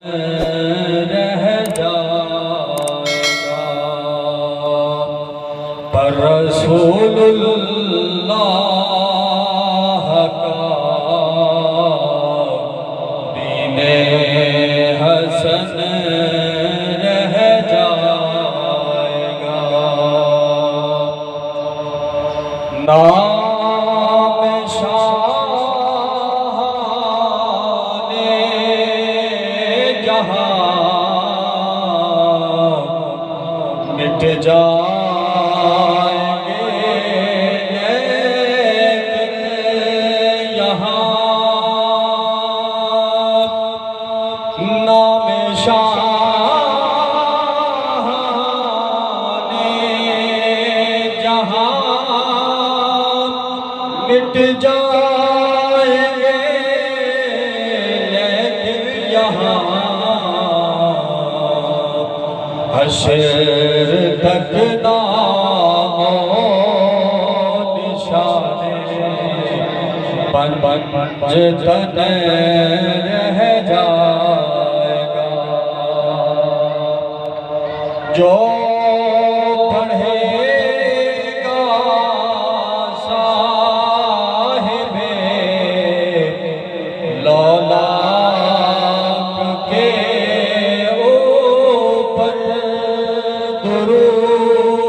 رہ جائے گا، پر رسول اللہ کا دین حسن رہ جائے گا۔ نام شاہان جہاں مٹ جائیں گے، لیکن یہاں نام شاہان جہاں مٹ جائیں گے، لیکن یہاں حشر تک نام و نشان پنجتن رہ جائے گا۔ جو پڑھے گا صاحب لولاک کے اوپر درود،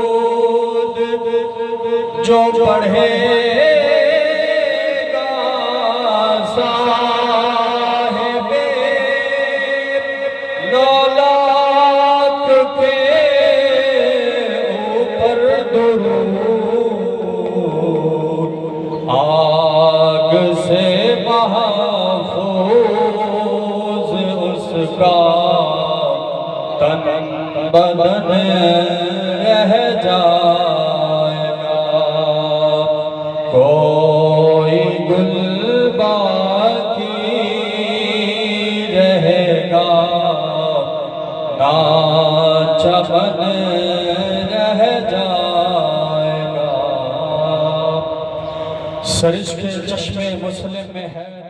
جو پڑھے گا صاحب لولاک کے اوپر درود، آگ سے محفوظ اس کا تن بدن رہ جائے گا۔ کوئی گل باقی رہے گا، نہ چمن رہ جائے گا۔ سرشک چشم مسلم میں ہے۔